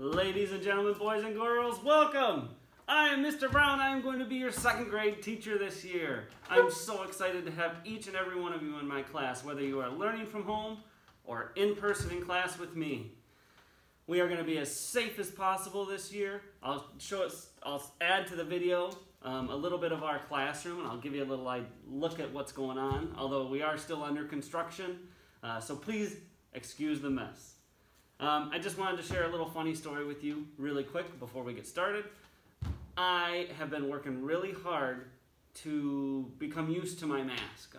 Ladies and gentlemen, boys and girls, welcome! I am Mr. Brown. I am going to be your second grade teacher this year. I'm so excited to have each and every one of you in my class, whether you are learning from home or in person in class with me. We are going to be as safe as possible this year. I'll add to the video a little bit of our classroom, and I'll give you a little look at what's going on, although we are still under construction, so please excuse the mess. I just wanted to share a little funny story with you really quick before we get started. I have been working really hard to become used to my mask.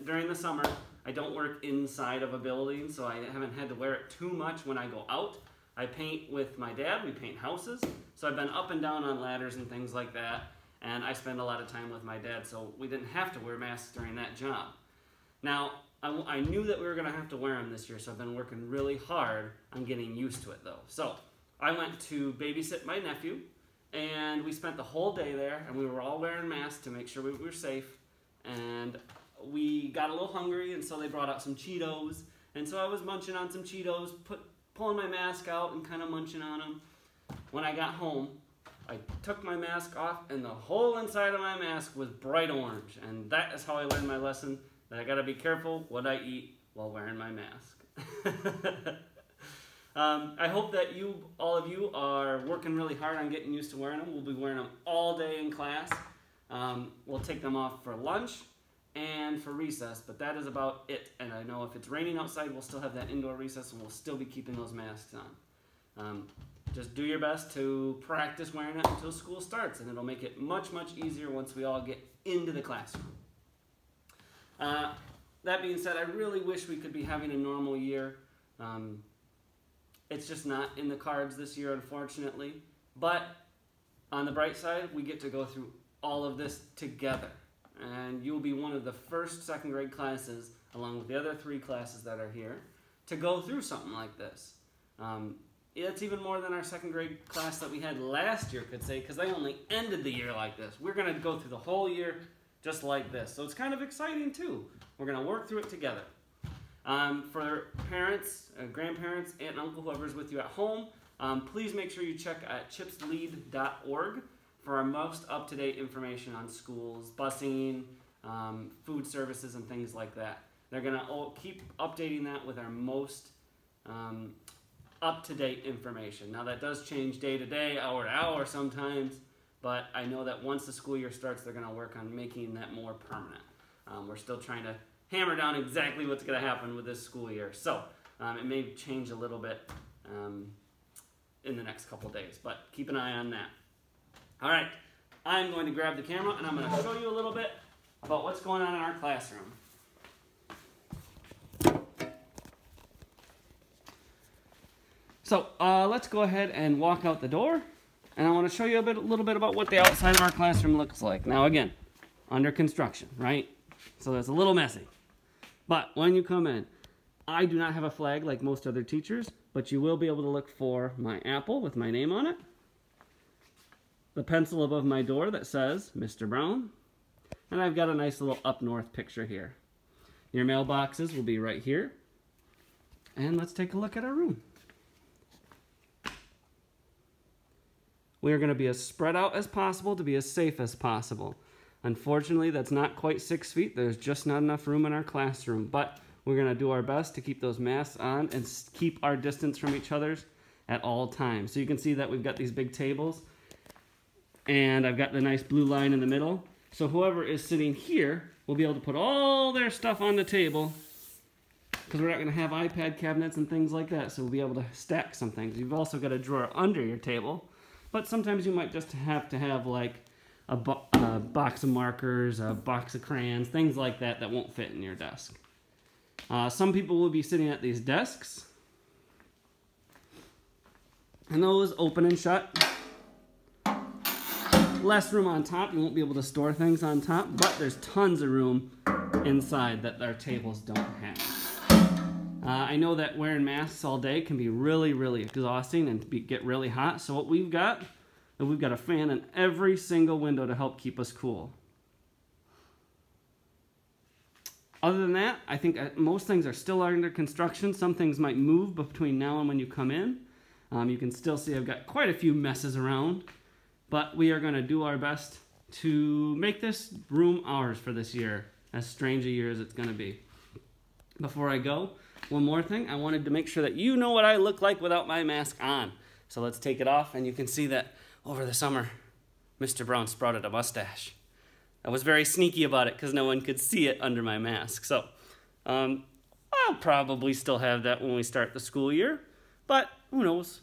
During the summer, I don't work inside of a building, so I haven't had to wear it too much when I go out. I paint with my dad, we paint houses, so I've been up and down on ladders and things like that, and I spend a lot of time with my dad, so we didn't have to wear masks during that job. Now, I knew that we were going to have to wear them this year, so I've been working really hard on getting used to it, though. So, I went to babysit my nephew, and we spent the whole day there, and we were all wearing masks to make sure we were safe, and we got a little hungry, and so they brought out some Cheetos, and so I was munching on some Cheetos, pulling my mask out and kind of munching on them. When I got home, I took my mask off, and the whole inside of my mask was bright orange, and that is how I learned my lesson. I gotta be careful what I eat while wearing my mask. I hope that all of you are working really hard on getting used to wearing them. We'll be wearing them all day in class. We'll take them off for lunch and for recess, but that is about it. And I know if it's raining outside, we'll still have that indoor recess, and we'll still be keeping those masks on. Just do your best to practice wearing it until school starts, and it'll make it much, much easier once we all get into the classroom. That being said, I really wish we could be having a normal year. It's just not in the cards this year, unfortunately. But on the bright side, we get to go through all of this together. And you'll be one of the first second grade classes, along with the other 3 classes that are here, to go through something like this. It's even more than our second grade class that we had last year could say, because they only ended the year like this. We're going to go through the whole year just like this. So it's kind of exciting too. We're going to work through it together. For parents, grandparents, aunt and uncle, whoever's with you at home, please make sure you check at chipslead.org for our most up-to-date information on schools, busing, food services, and things like that. They're going to keep updating that with our most up-to-date information. Now that does change day to day, hour to hour sometimes, but I know that once the school year starts, they're going to work on making that more permanent. We're still trying to hammer down exactly what's going to happen with this school year. So it may change a little bit in the next couple days, but keep an eye on that. All right, I'm going to grab the camera, and I'm going to show you a little bit about what's going on in our classroom. So let's go ahead and walk out the door. And I want to show you a little bit about what the outside of our classroom looks like. Now again, under construction, right? So it's a little messy. But when you come in, I do not have a flag like most other teachers, but you will be able to look for my apple with my name on it, the pencil above my door that says Mr. Brown, and I've got a nice little up north picture here. Your mailboxes will be right here. And let's take a look at our room. We are going to be as spread out as possible to be as safe as possible. Unfortunately, that's not quite 6 feet. There's just not enough room in our classroom. But we're going to do our best to keep those masks on and keep our distance from each other at all times. So you can see that we've got these big tables. And I've got the nice blue line in the middle. So whoever is sitting here will be able to put all their stuff on the table, because we're not going to have iPad cabinets and things like that. So we'll be able to stack some things. You've also got a drawer under your table. But sometimes you might just have to have like a box of markers, a box of crayons, things like that that won't fit in your desk. Some people will be sitting at these desks, and those open and shut. Less room on top. You won't be able to store things on top, but there's tons of room inside that our tables don't have. I know that wearing masks all day can be really, really exhausting and get really hot. So what we've got a fan in every single window to help keep us cool. Other than that, I think most things are still under construction. Some things might move between now and when you come in. You can still see I've got quite a few messes around, but we are going to do our best to make this room ours for this year, as strange a year as it's going to be. Before I go, one more thing. I wanted to make sure that you know what I look like without my mask on. So let's take it off, and you can see that over the summer, Mr. Brown sprouted a mustache. I was very sneaky about it because no one could see it under my mask. So I'll probably still have that when we start the school year, but who knows?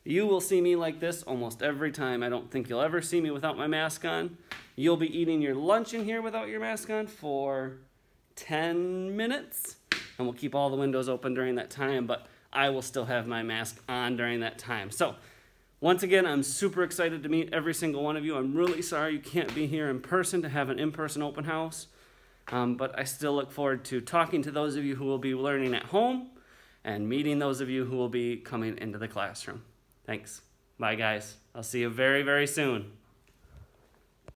You will see me like this almost every time. I don't think you'll ever see me without my mask on. You'll be eating your lunch in here without your mask on for 10 minutes, and we'll keep all the windows open during that time, but I will still have my mask on during that time. So once again, I'm super excited to meet every single one of you. I'm really sorry you can't be here in person to have an in-person open house, but I still look forward to talking to those of you who will be learning at home and meeting those of you who will be coming into the classroom. Thanks. Bye, guys. I'll see you very, very soon.